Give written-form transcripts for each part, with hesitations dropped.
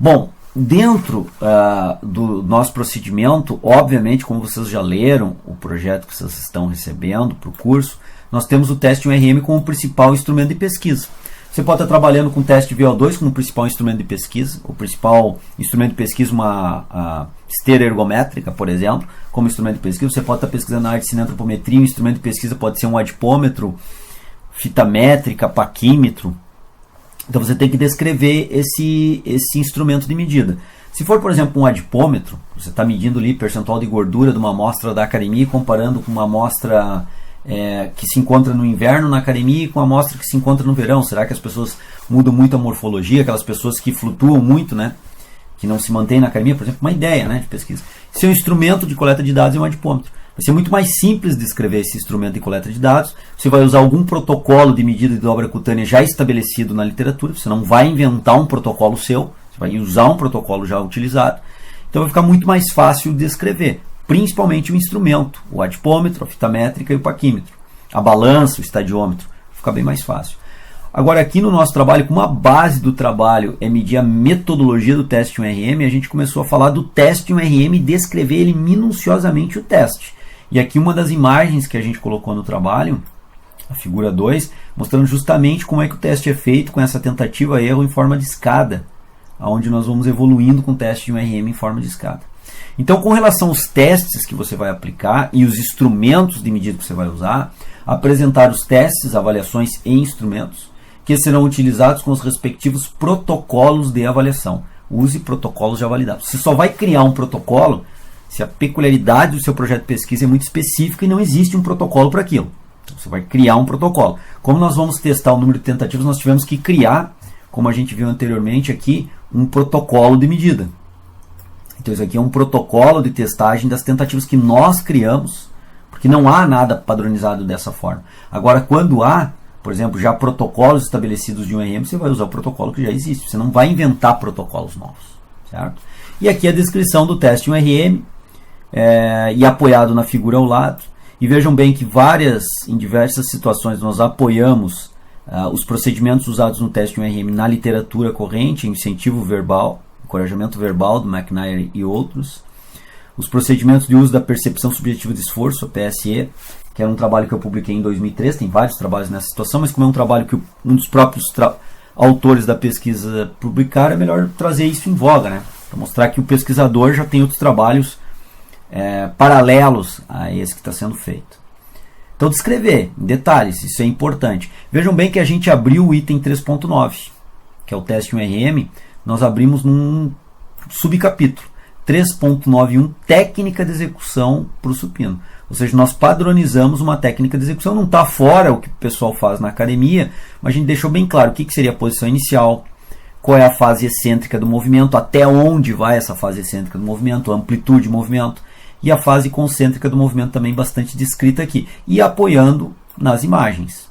Bom, dentro do nosso procedimento, obviamente, como vocês já leram o projeto que vocês estão recebendo para o curso, nós temos o teste 1RM como principal instrumento de pesquisa. Você pode estar trabalhando com o teste de VO2 como principal instrumento de pesquisa, o principal instrumento de pesquisa, uma esteira ergométrica, por exemplo, como instrumento de pesquisa. Você pode estar pesquisando na área de cineantropometria, o instrumento de pesquisa pode ser um adipômetro, fita métrica, paquímetro. Então você tem que descrever esse instrumento de medida. Se for, por exemplo, um adipômetro, você está medindo ali percentual de gordura de uma amostra da academia, comparando com uma amostra que se encontra no inverno na academia e com a amostra que se encontra no verão. Será que as pessoas mudam muito a morfologia, aquelas pessoas que flutuam muito, né, que não se mantêm na academia? Por exemplo, uma ideia, né, de pesquisa. Seu instrumento de coleta de dados é um adipômetro. Vai ser muito mais simples descrever esse instrumento de coleta de dados. Você vai usar algum protocolo de medida de dobra cutânea já estabelecido na literatura. Você não vai inventar um protocolo seu, você vai usar um protocolo já utilizado. Então vai ficar muito mais fácil descrever, principalmente o instrumento, o adipômetro, a fita métrica e o paquímetro, a balança, o estadiômetro. Fica bem mais fácil. Agora, aqui no nosso trabalho, como a base do trabalho é medir a metodologia do teste 1RM, a gente começou a falar do teste 1RM e descrever ele minuciosamente o teste. E aqui uma das imagens que a gente colocou no trabalho, a figura 2, mostrando justamente como é que o teste é feito com essa tentativa erro em forma de escada, onde nós vamos evoluindo com o teste de 1RM em forma de escada. Então, com relação aos testes que você vai aplicar e os instrumentos de medida que você vai usar, apresentar os testes, avaliações e instrumentos que serão utilizados com os respectivos protocolos de avaliação. Use protocolos já validados. Você só vai criar um protocolo se a peculiaridade do seu projeto de pesquisa é muito específica e não existe um protocolo para aquilo. Então, você vai criar um protocolo. Como nós vamos testar o número de tentativas, nós tivemos que criar, como a gente viu anteriormente aqui, um protocolo de medida. Então, isso aqui é um protocolo de testagem das tentativas que nós criamos, porque não há nada padronizado dessa forma. Agora, quando há, por exemplo, já protocolos estabelecidos de 1RM, você vai usar o protocolo que já existe. Você não vai inventar protocolos novos, certo? E aqui a descrição do teste 1RM, e apoiado na figura ao lado. E vejam bem que em diversas situações nós apoiamos os procedimentos usados no teste 1RM na literatura corrente, incentivo verbal, encorajamento verbal do McNair e outros. Os procedimentos de uso da percepção subjetiva de esforço, a PSE, que era um trabalho que eu publiquei em 2003, tem vários trabalhos nessa situação, mas como é um trabalho que um dos próprios autores da pesquisa publicaram, é melhor trazer isso em voga, né? Para mostrar que o pesquisador já tem outros trabalhos paralelos a esse que está sendo feito. Então, descrever em detalhes, isso é importante. Vejam bem que a gente abriu o item 3.9, que é o teste 1RM, nós abrimos num subcapítulo, 3.91, técnica de execução para o supino. Ou seja, nós padronizamos uma técnica de execução, não está fora o que o pessoal faz na academia, mas a gente deixou bem claro o que seria a posição inicial, qual é a fase excêntrica do movimento, até onde vai essa fase excêntrica do movimento, a amplitude do movimento, e a fase concêntrica do movimento também bastante descrita aqui, e apoiando nas imagens.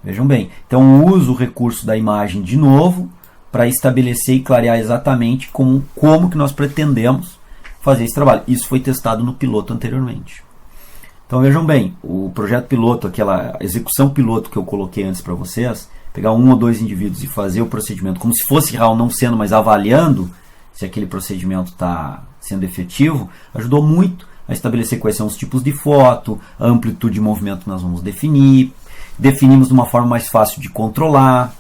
Vejam bem, então uso o recurso da imagem de novo para estabelecer e clarear exatamente como que nós pretendemos fazer esse trabalho. Isso foi testado no piloto anteriormente. Então vejam bem, o projeto piloto, aquela execução piloto que eu coloquei antes para vocês, pegar um ou dois indivíduos e fazer o procedimento como se fosse real, não sendo, mas avaliando se aquele procedimento está sendo efetivo, ajudou muito a estabelecer quais são os tipos de foto, a amplitude de movimento que nós vamos definimos de uma forma mais fácil de controlar.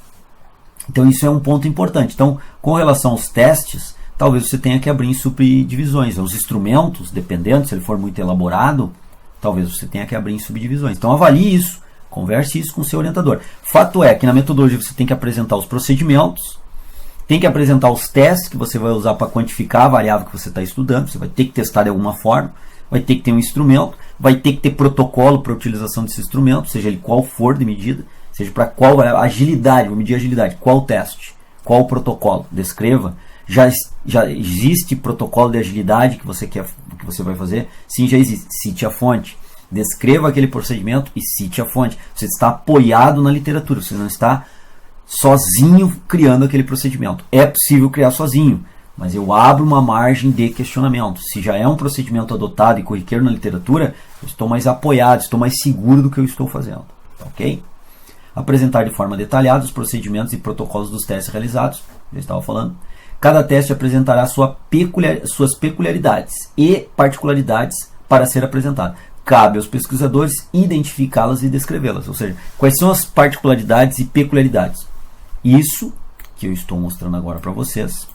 Então isso é um ponto importante. Então, com relação aos testes, talvez você tenha que abrir em subdivisões. Os instrumentos, dependendo, se ele for muito elaborado, talvez você tenha que abrir em subdivisões. Então avalie isso, converse isso com o seu orientador. Fato é que na metodologia você tem que apresentar os procedimentos, tem que apresentar os testes que você vai usar para quantificar a variável que você está estudando. Você vai ter que testar de alguma forma, vai ter que ter um instrumento, vai ter que ter protocolo para a utilização desse instrumento, seja ele qual for de medida, seja para qual agilidade, vou medir agilidade, qual teste, qual protocolo, descreva. Já existe protocolo de agilidade que você vai fazer? Sim, já existe. Cite a fonte. Descreva aquele procedimento e cite a fonte. Você está apoiado na literatura, você não está sozinho criando aquele procedimento. É possível criar sozinho, mas eu abro uma margem de questionamento. Se já é um procedimento adotado e corriqueiro na literatura, eu estou mais apoiado, estou mais seguro do que eu estou fazendo. Ok? Apresentar de forma detalhada os procedimentos e protocolos dos testes realizados. Já estava falando. Cada teste apresentará suas peculiaridades e particularidades para ser apresentado. Cabe aos pesquisadores identificá-las e descrevê-las. Ou seja, quais são as particularidades e peculiaridades? Isso que eu estou mostrando agora para vocês.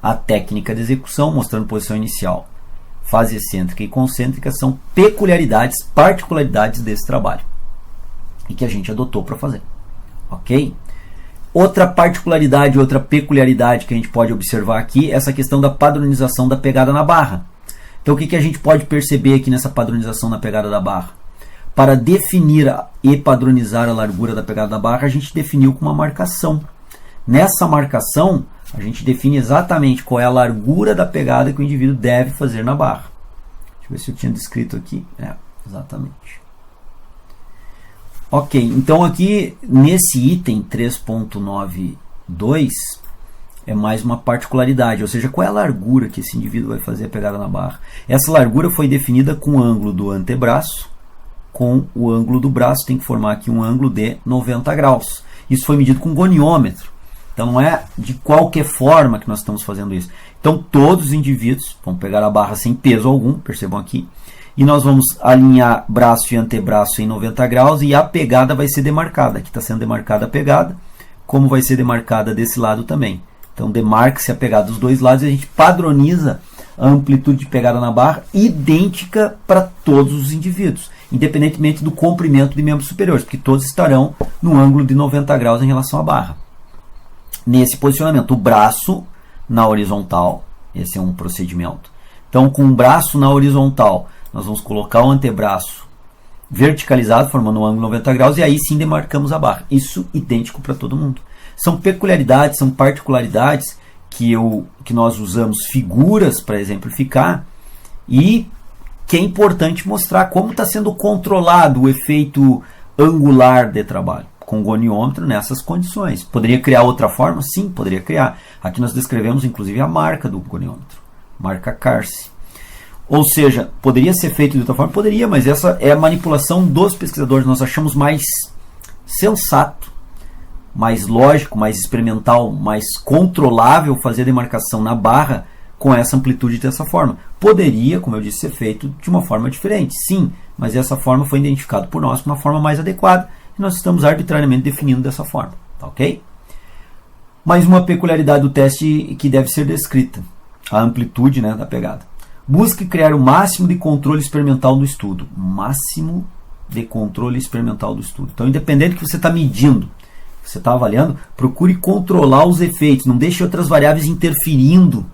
A técnica de execução, mostrando posição inicial, fase excêntrica e concêntrica, são peculiaridades, particularidades desse trabalho e que a gente adotou para fazer. Ok? Outra particularidade, outra peculiaridade que a gente pode observar aqui é essa questão da padronização da pegada na barra. Então, o que a gente pode perceber aqui nessa padronização na pegada da barra? Para definir e padronizar a largura da pegada da barra, a gente definiu com uma marcação. Nessa marcação, a gente define exatamente qual é a largura da pegada que o indivíduo deve fazer na barra. Deixa eu ver se eu tinha descrito aqui. Exatamente. Ok, então aqui nesse item 3.92 é mais uma particularidade, ou seja, qual é a largura que esse indivíduo vai fazer a pegada na barra. Essa largura foi definida com o ângulo do antebraço, com o ângulo do braço, tem que formar aqui um ângulo de 90 graus. Isso foi medido com goniômetro, então não é de qualquer forma que nós estamos fazendo isso. Então todos os indivíduos vão pegar a barra sem peso algum, percebam aqui, e nós vamos alinhar braço e antebraço em 90 graus e a pegada vai ser demarcada. Aqui está sendo demarcada a pegada, como vai ser demarcada desse lado também. Então demarca-se a pegada dos dois lados e a gente padroniza a amplitude de pegada na barra idêntica para todos os indivíduos, independentemente do comprimento de membros superiores, porque todos estarão no ângulo de 90 graus em relação à barra. Nesse posicionamento, o braço na horizontal, esse é um procedimento. Então, com o braço na horizontal, nós vamos colocar o antebraço verticalizado, formando um ângulo de 90 graus, e aí sim demarcamos a barra. Isso idêntico para todo mundo. São peculiaridades, são particularidades que nós usamos figuras para exemplificar e que é importante mostrar como está sendo controlado o efeito angular de trabalho com goniômetro nessas condições. Poderia criar outra forma? Sim, poderia criar. Aqui nós descrevemos inclusive a marca do goniômetro, marca Carse. Ou seja, poderia ser feito de outra forma? Poderia, mas essa é a manipulação dos pesquisadores. Nós achamos mais sensato, mais lógico, mais experimental, mais controlável fazer a demarcação na barra com essa amplitude dessa forma. Poderia, como eu disse, ser feito de uma forma diferente, sim, mas essa forma foi identificada por nós como uma forma mais adequada e nós estamos arbitrariamente definindo dessa forma, tá ok? Mais uma peculiaridade do teste que deve ser descrita, a amplitude, né, da pegada. Busque criar o máximo de controle experimental do estudo. Máximo de controle experimental do estudo. Então, independente do que você está medindo, você está avaliando, procure controlar os efeitos. Não deixe outras variáveis interferindo.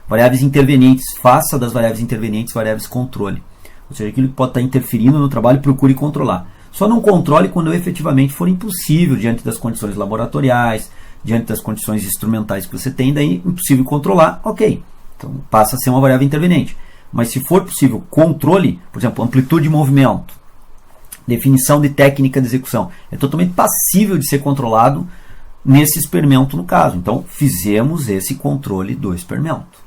Variáveis intervenientes. Faça das variáveis intervenientes variáveis controle. Ou seja, aquilo que pode estar interferindo no trabalho, procure controlar. Só não controle quando efetivamente for impossível, diante das condições laboratoriais, diante das condições instrumentais que você tem, daí impossível controlar, ok. Então passa a ser uma variável interveniente. Mas se for possível controle, por exemplo, amplitude de movimento, definição de técnica de execução, é totalmente passível de ser controlado nesse experimento no caso. Então fizemos esse controle do experimento.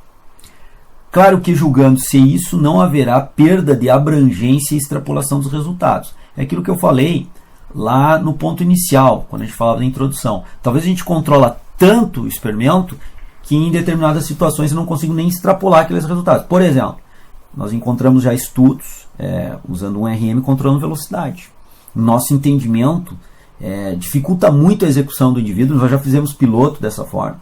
Claro que julgando-se isso, não haverá perda de abrangência e extrapolação dos resultados. É aquilo que eu falei lá no ponto inicial, quando a gente falava da introdução. Talvez a gente controla tanto o experimento que em determinadas situações eu não consigo nem extrapolar aqueles resultados. Por exemplo, nós encontramos já estudos usando um RM controlando velocidade. Nosso entendimento dificulta muito a execução do indivíduo. Nós já fizemos piloto dessa forma.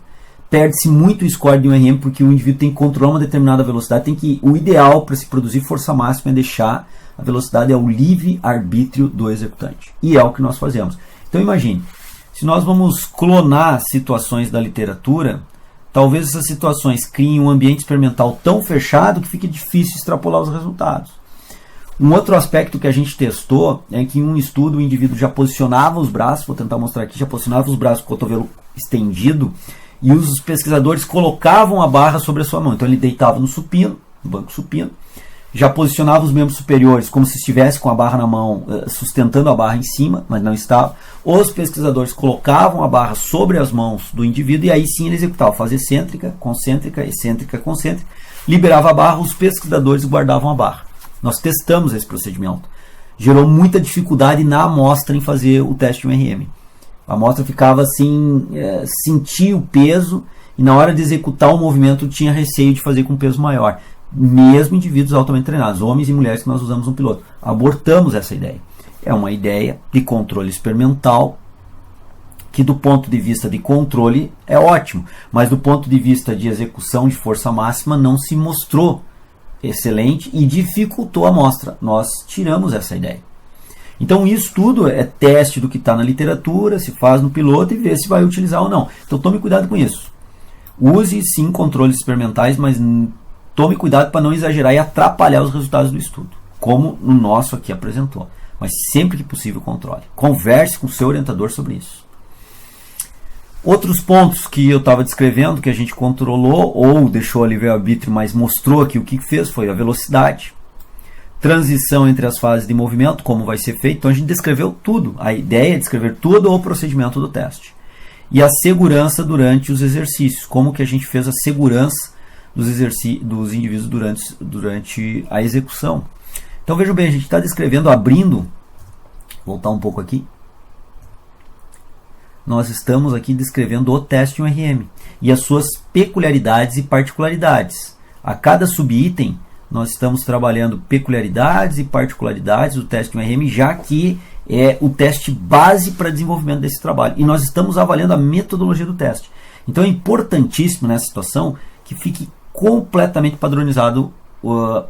Perde-se muito o score de um RM porque o indivíduo tem que controlar uma determinada velocidade. O ideal para se produzir força máxima é deixar a velocidade ao livre arbítrio do executante. E é o que nós fazemos. Então imagine, se nós vamos clonar situações da literatura, talvez essas situações criem um ambiente experimental tão fechado que fique difícil extrapolar os resultados. Um outro aspecto que a gente testou é que em um estudo o indivíduo já posicionava os braços, vou tentar mostrar aqui, já posicionava os braços com o cotovelo estendido e os pesquisadores colocavam a barra sobre a sua mão. Então ele deitava no supino, no banco supino, já posicionava os membros superiores como se estivesse com a barra na mão, sustentando a barra em cima, mas não estava. Os pesquisadores colocavam a barra sobre as mãos do indivíduo e aí sim ele executava fase excêntrica, concêntrica, liberava a barra, os pesquisadores guardavam a barra. Nós testamos esse procedimento. Gerou muita dificuldade na amostra em fazer o teste de RM. A amostra ficava assim, sentia o peso e na hora de executar o movimento tinha receio de fazer com peso maior. Mesmo indivíduos altamente treinados, homens e mulheres que nós usamos no piloto. Abortamos essa ideia. É uma ideia de controle experimental que do ponto de vista de controle é ótimo, mas do ponto de vista de execução de força máxima não se mostrou excelente e dificultou a amostra. Nós tiramos essa ideia. Então isso tudo é teste do que está na literatura, se faz no piloto e vê se vai utilizar ou não. Então tome cuidado com isso. Use sim controles experimentais, mas tome cuidado para não exagerar e atrapalhar os resultados do estudo, como no nosso aqui apresentou. Mas sempre que possível controle. Converse com o seu orientador sobre isso. Outros pontos que eu estava descrevendo, que a gente controlou ou deixou a livre-arbítrio, mas mostrou aqui o que fez, foi a velocidade, transição entre as fases de movimento, como vai ser feito. Então a gente descreveu tudo. A ideia é descrever todo o procedimento do teste. E a segurança durante os exercícios, como que a gente fez a segurança dos indivíduos durante a execução. Então vejam bem, a gente está descrevendo, abrindo, voltar um pouco aqui, nós estamos aqui descrevendo o teste 1RM e as suas peculiaridades e particularidades. A cada subitem, nós estamos trabalhando peculiaridades e particularidades do teste 1RM, já que é o teste base para desenvolvimento desse trabalho. E nós estamos avaliando a metodologia do teste. Então é importantíssimo nessa situação que fique completamente padronizado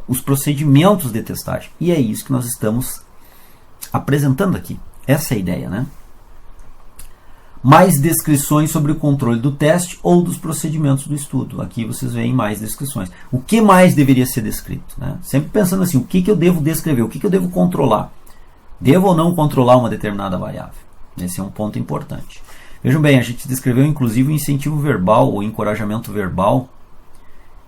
os procedimentos de testagem. E é isso que nós estamos apresentando aqui. Essa é a ideia, né? Mais descrições sobre o controle do teste ou dos procedimentos do estudo. Aqui vocês veem mais descrições. O que mais deveria ser descrito? Né? Sempre pensando assim, o que eu devo descrever? O que eu devo controlar? Devo ou não controlar uma determinada variável? Esse é um ponto importante. Vejam bem, a gente descreveu inclusive o incentivo verbal ou encorajamento verbal,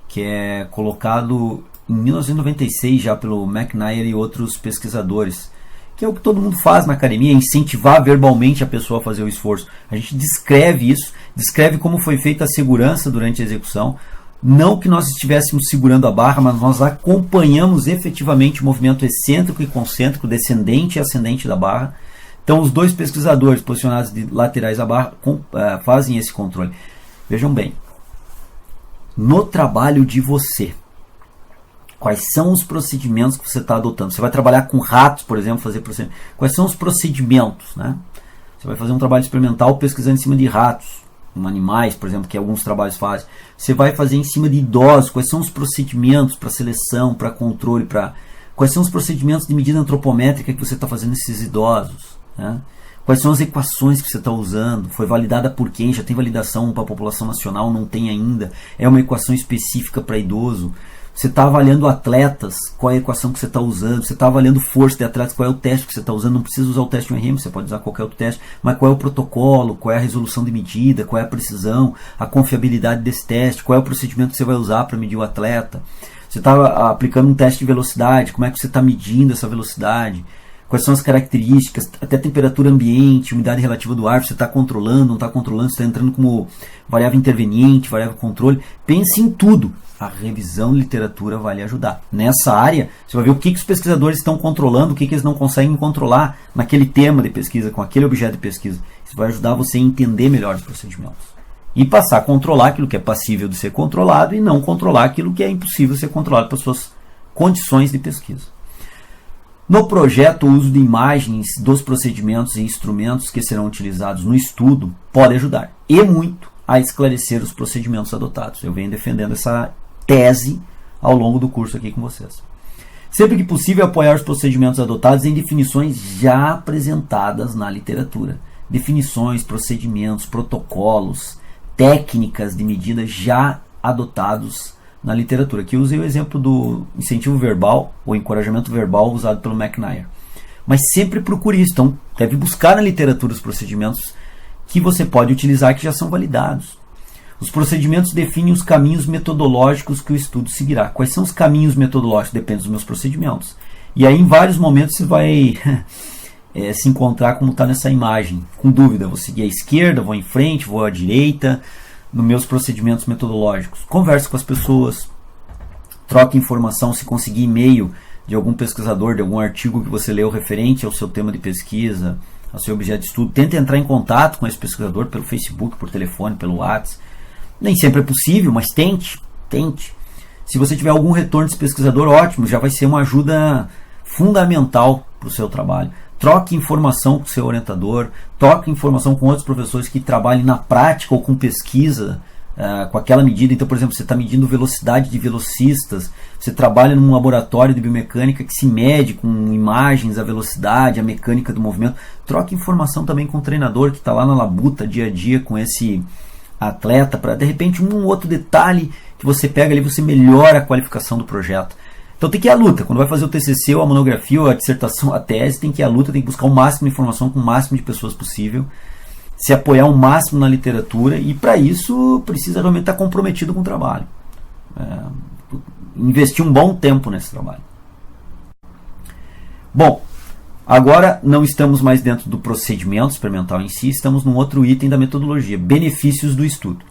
que é colocado em 1996 já pelo McNair e outros pesquisadores, que é o que todo mundo faz na academia, incentivar verbalmente a pessoa a fazer o esforço. A gente descreve isso, descreve como foi feita a segurança durante a execução. Não que nós estivéssemos segurando a barra, mas nós acompanhamos efetivamente o movimento excêntrico e concêntrico, descendente e ascendente da barra. Então os dois pesquisadores posicionados de laterais da barra fazem esse controle. Vejam bem, no trabalho de você, quais são os procedimentos que você está adotando? Você vai trabalhar com ratos, por exemplo, fazer procedimentos. Quais são os procedimentos? Né? Você vai fazer um trabalho experimental pesquisando em cima de ratos, animais, por exemplo, que alguns trabalhos fazem. Você vai fazer em cima de idosos. Quais são os procedimentos para seleção, para controle? Quais são os procedimentos de medida antropométrica que você está fazendo nesses idosos? Né? Quais são as equações que você está usando? Foi validada por quem? Já tem validação para a população nacional? Não tem ainda. É uma equação específica para idoso. Você está avaliando atletas, qual é a equação que você está usando? Você está avaliando força de atletas, qual é o teste que você está usando? Não precisa usar o teste 1RM, você pode usar qualquer outro teste, mas qual é o protocolo, qual é a resolução de medida, qual é a precisão, a confiabilidade desse teste, qual é o procedimento que você vai usar para medir o atleta? Você está aplicando um teste de velocidade, como é que você está medindo essa velocidade? Quais são as características, até temperatura ambiente, umidade relativa do ar, você está controlando, não está controlando, você está entrando como variável interveniente, variável controle. Pense em tudo. A revisão de literatura vai lhe ajudar. Nessa área, você vai ver o que os pesquisadores estão controlando, o que eles não conseguem controlar naquele tema de pesquisa, com aquele objeto de pesquisa. Isso vai ajudar você a entender melhor os procedimentos. E passar a controlar aquilo que é passível de ser controlado e não controlar aquilo que é impossível de ser controlado pelas suas condições de pesquisa. No projeto, o uso de imagens dos procedimentos e instrumentos que serão utilizados no estudo pode ajudar, e muito, a esclarecer os procedimentos adotados. Eu venho defendendo essa tese ao longo do curso aqui com vocês. Sempre que possível, apoiar os procedimentos adotados em definições já apresentadas na literatura. Definições, procedimentos, protocolos, técnicas de medida já adotados na literatura. Aqui eu usei o exemplo do incentivo verbal, ou encorajamento verbal, usado pelo McNair. Mas sempre procure isso. Então, deve buscar na literatura os procedimentos que você pode utilizar que já são validados. Os procedimentos definem os caminhos metodológicos que o estudo seguirá. Quais são os caminhos metodológicos? Depende dos meus procedimentos. E aí, em vários momentos, você vai se encontrar como está nessa imagem. Com dúvida, vou seguir à esquerda, vou em frente, vou à direita, nos meus procedimentos metodológicos. Converse com as pessoas, troque informação, se conseguir e-mail de algum pesquisador, de algum artigo que você leu referente ao seu tema de pesquisa, ao seu objeto de estudo. Tente entrar em contato com esse pesquisador pelo Facebook, por telefone, pelo WhatsApp. Nem sempre é possível, mas tente. Se você tiver algum retorno desse pesquisador, ótimo, já vai ser uma ajuda fundamental para o seu trabalho. Troque informação com o seu orientador, troque informação com outros professores que trabalhem na prática ou com pesquisa, com aquela medida. Então, por exemplo, você está medindo velocidade de velocistas, você trabalha num laboratório de biomecânica que se mede com imagens a velocidade, a mecânica do movimento. Troque informação também com o treinador que está lá na labuta dia a dia com esse atleta, para de repente um outro detalhe que você pega ali, você melhora a qualificação do projeto. Então tem que ir à luta. Quando vai fazer o TCC, ou a monografia, ou a dissertação, a tese, tem que ir à luta, tem que buscar o máximo de informação com o máximo de pessoas possível, se apoiar o máximo na literatura, e para isso precisa realmente estar comprometido com o trabalho. Investir um bom tempo nesse trabalho. Bom, agora não estamos mais dentro do procedimento experimental em si, estamos num outro item da metodologia, benefícios do estudo.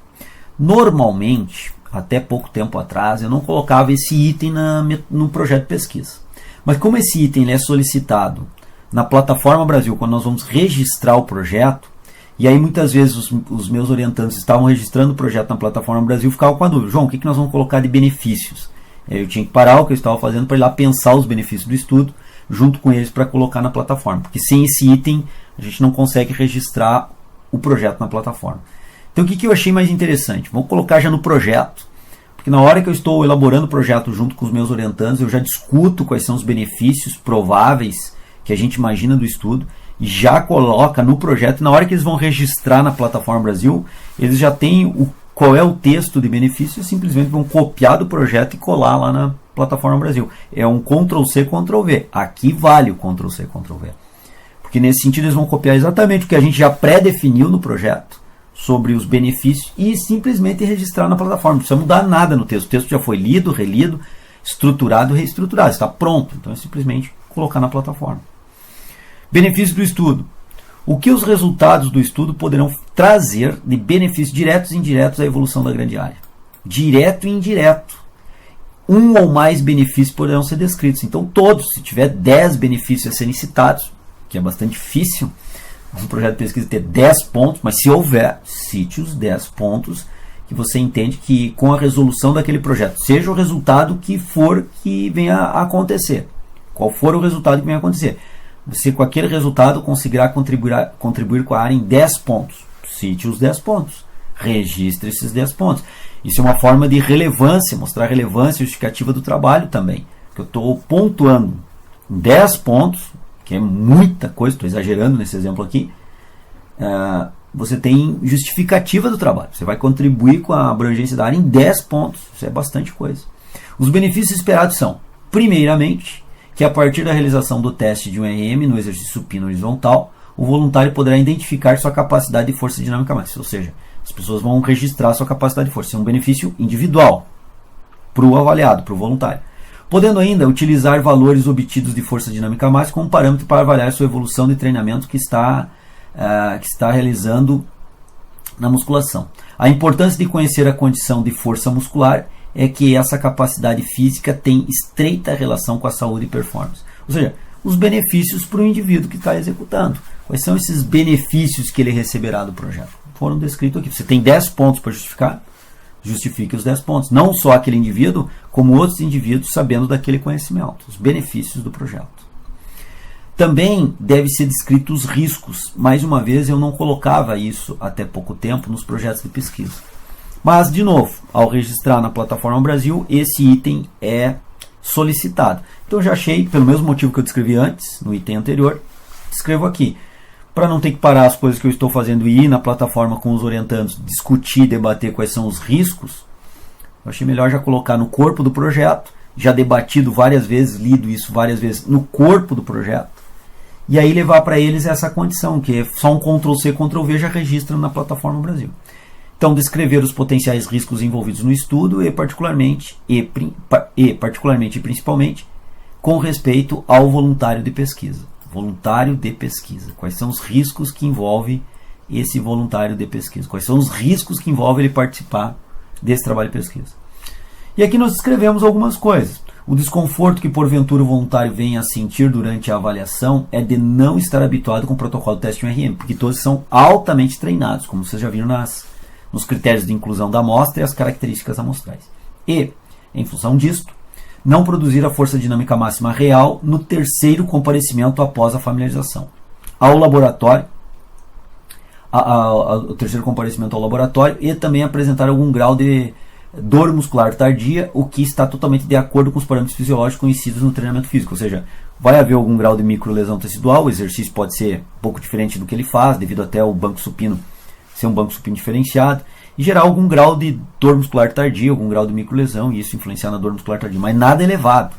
Normalmente, até pouco tempo atrás, eu não colocava esse item no projeto de pesquisa. Mas como esse item é solicitado na Plataforma Brasil, quando nós vamos registrar o projeto, e aí muitas vezes os meus orientantes estavam registrando o projeto na Plataforma Brasil, ficavam com a dúvida: João, o que nós vamos colocar de benefícios? Eu tinha que parar o que eu estava fazendo para ir lá pensar os benefícios do estudo, junto com eles, para colocar na plataforma. Porque sem esse item, a gente não consegue registrar o projeto na plataforma. Então o que eu achei mais interessante? Vamos colocar já no projeto, porque na hora que eu estou elaborando o projeto junto com os meus orientandos, eu já discuto quais são os benefícios prováveis que a gente imagina do estudo, e já coloca no projeto, e na hora que eles vão registrar na Plataforma Brasil, eles já têm qual é o texto de benefício, e simplesmente vão copiar do projeto e colar lá na Plataforma Brasil. É um Ctrl+C, Ctrl+V. Aqui vale o Ctrl+C, Ctrl+V. Porque nesse sentido eles vão copiar exatamente o que a gente já pré-definiu no projeto sobre os benefícios e simplesmente registrar na plataforma. Não precisa mudar nada no texto. O texto já foi lido, relido, estruturado, reestruturado. Está pronto. Então é simplesmente colocar na plataforma. Benefícios do estudo. O que os resultados do estudo poderão trazer de benefícios diretos e indiretos à evolução da grande área? Direto e indireto. Um ou mais benefícios poderão ser descritos. Então todos, se tiver 10 benefícios a serem citados, que é bastante difícil, um projeto de pesquisa ter 10 pontos, mas se houver, cite os 10 pontos que você entende que com a resolução daquele projeto, seja o resultado que for que venha a acontecer, qual for o resultado que venha a acontecer, você com aquele resultado conseguirá contribuir com a área em 10 pontos. Cite os 10 pontos, registre esses 10 pontos. Isso é uma forma de relevância, mostrar a relevância justificativa do trabalho também, que eu estou pontuando 10 pontos, que é muita coisa, estou exagerando nesse exemplo aqui. Você tem justificativa do trabalho, você vai contribuir com a abrangência da área em 10 pontos, isso é bastante coisa. Os benefícios esperados são, primeiramente, que a partir da realização do teste de um RM no exercício supino horizontal, o voluntário poderá identificar sua capacidade de força dinâmica máxima, ou seja, as pessoas vão registrar sua capacidade de força. Isso é um benefício individual para o avaliado, para o voluntário. Podendo ainda utilizar valores obtidos de força dinâmica máxima como parâmetro para avaliar sua evolução de treinamento que está realizando na musculação. A importância de conhecer a condição de força muscular é que essa capacidade física tem estreita relação com a saúde e performance. Ou seja, os benefícios para o indivíduo que está executando. Quais são esses benefícios que ele receberá do projeto? Foram descritos aqui. Você tem 10 pontos para justificar, justifique os 10 pontos. Não só aquele indivíduo, como outros indivíduos sabendo daquele conhecimento. Os benefícios do projeto. Também deve ser descrito os riscos. Mais uma vez, eu não colocava isso até pouco tempo nos projetos de pesquisa. Mas, de novo, ao registrar na Plataforma Brasil, esse item é solicitado. Então, eu já achei, pelo mesmo motivo que eu descrevi antes, no item anterior, escrevo aqui. Para não ter que parar as coisas que eu estou fazendo e ir na plataforma com os orientandos, discutir, debater quais são os riscos, eu achei melhor já colocar no corpo do projeto, já debatido várias vezes, lido isso várias vezes no corpo do projeto, e aí levar para eles essa condição, que é só um Ctrl+C, Ctrl+V já registra na Plataforma Brasil. Então, descrever os potenciais riscos envolvidos no estudo e particularmente e principalmente com respeito ao voluntário de pesquisa. Voluntário de pesquisa. Quais são os riscos que envolve esse voluntário de pesquisa? Quais são os riscos que envolve ele participar desse trabalho de pesquisa? E aqui nós escrevemos algumas coisas. O desconforto que porventura o voluntário venha a sentir durante a avaliação é de não estar habituado com o protocolo do teste 1RM, porque todos são altamente treinados, como vocês já viram nos nos critérios de inclusão da amostra e as características amostrais. E, em função disto, não produzir a força dinâmica máxima real no terceiro comparecimento após a familiarização. Ao laboratório, o terceiro comparecimento ao laboratório, e também apresentar algum grau de dor muscular tardia, o que está totalmente de acordo com os parâmetros fisiológicos conhecidos no treinamento físico, ou seja, vai haver algum grau de microlesão tecidual, o exercício pode ser um pouco diferente do que ele faz, devido até ao banco supino ser um banco supino diferenciado, e gerar algum grau de dor muscular tardia, algum grau de microlesão, e isso influenciar na dor muscular tardia, mas nada elevado.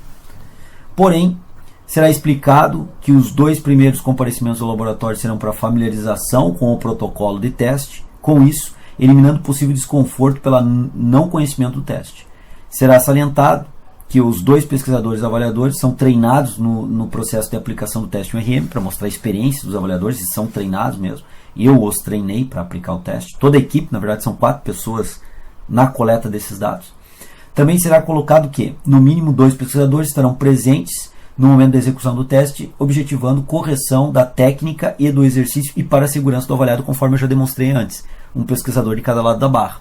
Porém, será explicado que os 2 primeiros comparecimentos ao laboratório serão para familiarização com o protocolo de teste, com isso, eliminando possível desconforto pelo não conhecimento do teste. Será salientado que os 2 pesquisadores avaliadores são treinados no processo de aplicação do teste URM, para mostrar a experiência dos avaliadores, e são treinados mesmo. Eu os treinei para aplicar o teste. Toda a equipe, na verdade, são 4 pessoas na coleta desses dados. Também será colocado que, no mínimo, 2 pesquisadores estarão presentes no momento da execução do teste, objetivando correção da técnica e do exercício e para a segurança do avaliado, conforme eu já demonstrei antes. Um pesquisador de cada lado da barra.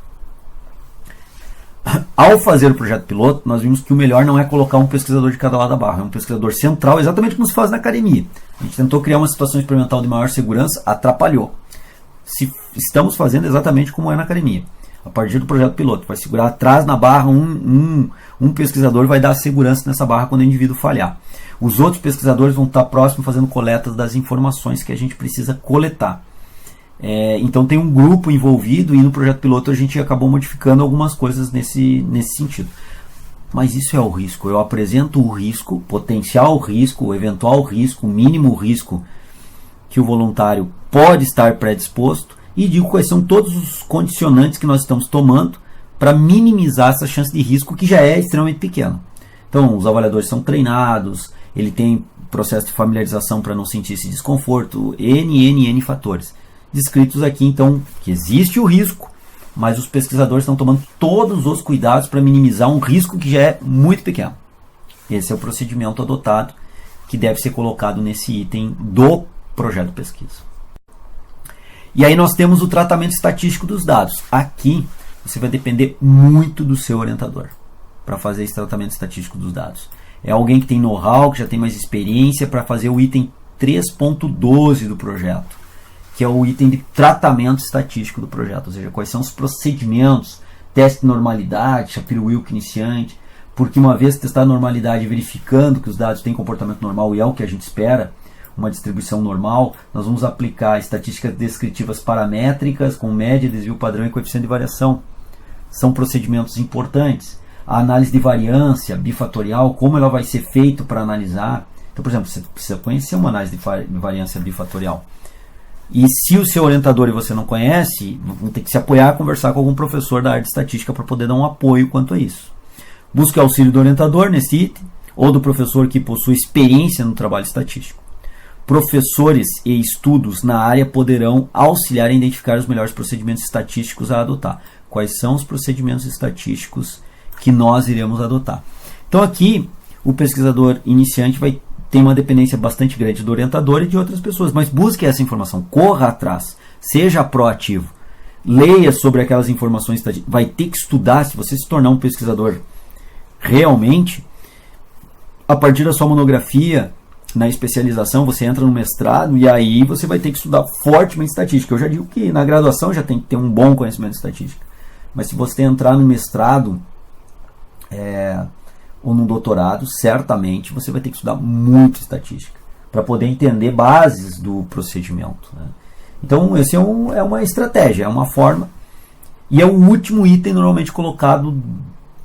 Ao fazer o projeto piloto, nós vimos que o melhor não é colocar um pesquisador de cada lado da barra, é um pesquisador central, exatamente como se faz na academia. A gente tentou criar uma situação experimental de maior segurança, atrapalhou. Se estamos fazendo exatamente como é na academia. A partir do projeto piloto, vai segurar atrás na barra, um pesquisador vai dar segurança nessa barra quando o indivíduo falhar. Os outros pesquisadores vão estar próximos fazendo coletas das informações que a gente precisa coletar. Então tem um grupo envolvido, e no projeto piloto a gente acabou modificando algumas coisas nesse sentido. Mas isso é o risco. Eu apresento o risco, potencial risco, eventual risco, mínimo risco que o voluntário pode estar predisposto, e digo quais são todos os condicionantes que nós estamos tomando para minimizar essa chance de risco, que já é extremamente pequena. Então, os avaliadores são treinados, ele tem processo de familiarização para não sentir esse desconforto, N fatores. Descritos aqui, então, que existe o risco, mas os pesquisadores estão tomando todos os cuidados para minimizar um risco que já é muito pequeno. Esse é o procedimento adotado, que deve ser colocado nesse item do projeto de pesquisa. E aí nós temos o tratamento estatístico dos dados. Aqui você vai depender muito do seu orientador para fazer esse tratamento estatístico dos dados. É alguém que tem know-how, que já tem mais experiência para fazer o item 3.12 do projeto, que é o item de tratamento estatístico do projeto, ou seja, quais são os procedimentos, teste de normalidade, Shapiro-Wilk iniciante, porque uma vez testar a normalidade, verificando que os dados têm comportamento normal, e é o que a gente espera, uma distribuição normal, nós vamos aplicar estatísticas descritivas paramétricas com média, desvio padrão e coeficiente de variação. São procedimentos importantes. A análise de variância bifatorial, como ela vai ser feita para analisar. Então, por exemplo, você precisa conhecer uma análise de variância bifatorial. E se o seu orientador e você não conhece, vão ter que se apoiar, conversar com algum professor da área de estatística para poder dar um apoio quanto a isso. Busque auxílio do orientador nesse item, ou do professor que possui experiência no trabalho estatístico. Professores e estudos na área poderão auxiliar a identificar os melhores procedimentos estatísticos a adotar. Quais são os procedimentos estatísticos que nós iremos adotar? Então aqui, o pesquisador iniciante vai ter uma dependência bastante grande do orientador e de outras pessoas, mas busque essa informação, corra atrás, seja proativo, leia sobre aquelas informações estatísticas, vai ter que estudar. Se você se tornar um pesquisador realmente, a partir da sua monografia, na especialização, você entra no mestrado e aí você vai ter que estudar fortemente estatística. Eu já digo que na graduação já tem que ter um bom conhecimento de estatística. Mas se você entrar no mestrado ou no doutorado, certamente você vai ter que estudar muito estatística para poder entender bases do procedimento, né? Então, esse é uma estratégia, é uma forma, e é o último item normalmente colocado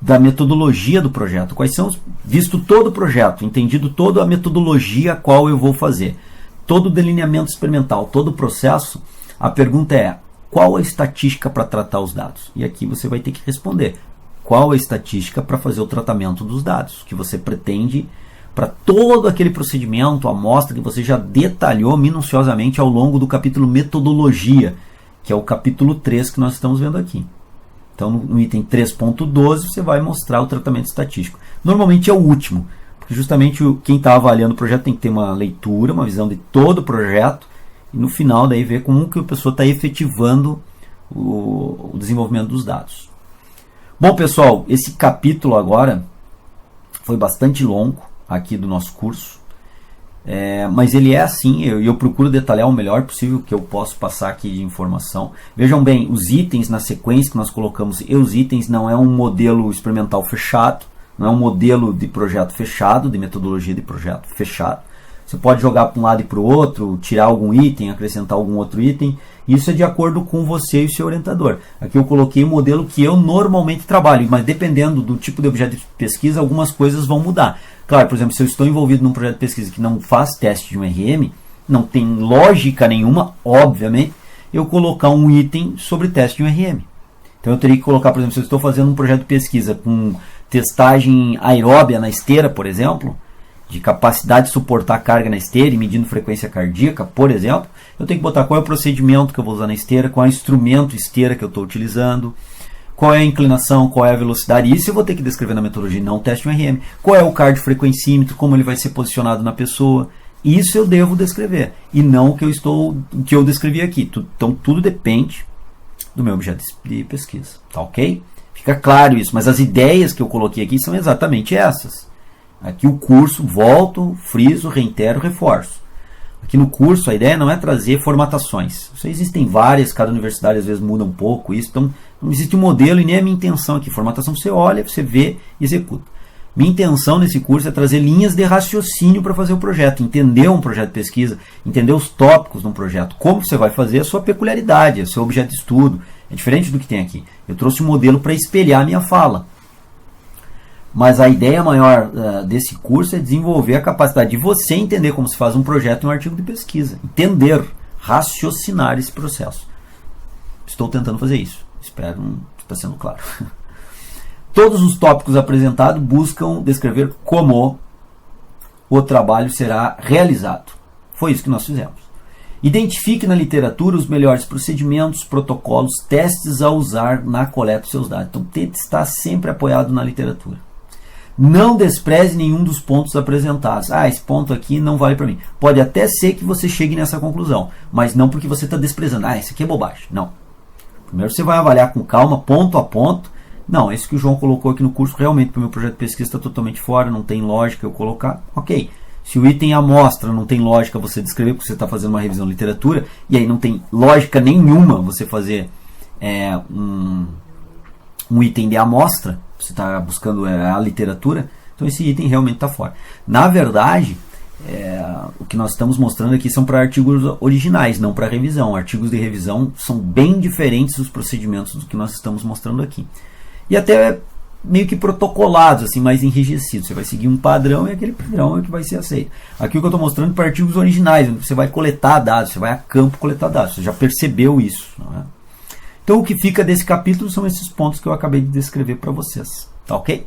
da metodologia do projeto. Quais são, visto todo o projeto, entendido toda a metodologia a qual eu vou fazer, todo o delineamento experimental, todo o processo, a pergunta é: qual a estatística para tratar os dados? E aqui você vai ter que responder: qual a estatística para fazer o tratamento dos dados que você pretende para todo aquele procedimento, a amostra que você já detalhou minuciosamente ao longo do capítulo metodologia, que é o capítulo 3 que nós estamos vendo aqui. Então, no item 3.12, você vai mostrar o tratamento estatístico. Normalmente é o último, porque justamente quem está avaliando o projeto tem que ter uma leitura, uma visão de todo o projeto, e no final daí ver como que a pessoa está efetivando o desenvolvimento dos dados. Bom, pessoal, esse capítulo agora foi bastante longo aqui do nosso curso, mas ele é assim, eu procuro detalhar o melhor possível que eu posso passar aqui de informação. Vejam bem, os itens na sequência que nós colocamos, e os itens não é um modelo experimental fechado, não é um modelo de projeto fechado, de metodologia de projeto fechado. Você pode jogar para um lado e para o outro, tirar algum item, acrescentar algum outro item. Isso é de acordo com você e o seu orientador. Aqui eu coloquei o modelo que eu normalmente trabalho, mas dependendo do tipo de objeto de pesquisa, algumas coisas vão mudar. Claro, por exemplo, se eu estou envolvido num projeto de pesquisa que não faz teste de um RM, não tem lógica nenhuma, obviamente, eu colocar um item sobre teste de um RM. Então eu teria que colocar, por exemplo, se eu estou fazendo um projeto de pesquisa com testagem aeróbia na esteira, por exemplo, de capacidade de suportar carga na esteira e medindo frequência cardíaca, por exemplo, eu tenho que botar qual é o procedimento que eu vou usar na esteira, qual é o instrumento esteira que eu estou utilizando, qual é a inclinação, qual é a velocidade. Isso eu vou ter que descrever na metodologia, não teste um RM. Qual é o cardiofrequencímetro, como ele vai ser posicionado na pessoa. Isso eu devo descrever, e não o que eu descrevi aqui. Então tudo depende do meu objeto de pesquisa, tá ok? Fica claro isso, mas as ideias que eu coloquei aqui são exatamente essas. Aqui o curso, volto, friso, reitero, reforço. Aqui no curso a ideia não é trazer formatações. Isso existem várias, cada universidade às vezes muda um pouco isso, então não existe um modelo e nem a minha intenção aqui. Formatação você olha, você vê e executa. Minha intenção nesse curso é trazer linhas de raciocínio para fazer o projeto, entender um projeto de pesquisa, entender os tópicos de um projeto, como você vai fazer, a sua peculiaridade, o seu objeto de estudo. É diferente do que tem aqui. Eu trouxe um modelo para espelhar a minha fala. Mas a ideia maior desse curso é desenvolver a capacidade de você entender como se faz um projeto e um artigo de pesquisa. Entender, raciocinar esse processo. Estou tentando fazer isso. Espero que está sendo claro. Todos os tópicos apresentados buscam descrever como o trabalho será realizado. Foi isso que nós fizemos. Identifique na literatura os melhores procedimentos, protocolos, testes a usar na coleta dos seus dados. Então tente estar sempre apoiado na literatura. Não despreze nenhum dos pontos apresentados. Esse ponto aqui não vale para mim. Pode até ser que você chegue nessa conclusão, mas não porque você está desprezando. Isso aqui é bobagem. Não. Primeiro você vai avaliar com calma, ponto a ponto. Não, esse que o João colocou aqui no curso, realmente para o meu projeto de pesquisa está totalmente fora, não tem lógica eu colocar. Ok. Se o item amostra não tem lógica você descrever, porque você está fazendo uma revisão de literatura, e aí não tem lógica nenhuma você fazer um item de amostra, você está buscando a literatura, então esse item realmente está fora. Na verdade, o que nós estamos mostrando aqui são para artigos originais, não para revisão. Artigos de revisão são bem diferentes dos procedimentos do que nós estamos mostrando aqui. E até meio que protocolados, assim, mais enrijecidos. Você vai seguir um padrão e aquele padrão é que vai ser aceito. Aqui o que eu estou mostrando para artigos originais, onde você vai coletar dados, você vai a campo coletar dados. Você já percebeu isso, não é? Então o que fica desse capítulo são esses pontos que eu acabei de descrever para vocês. Tá ok?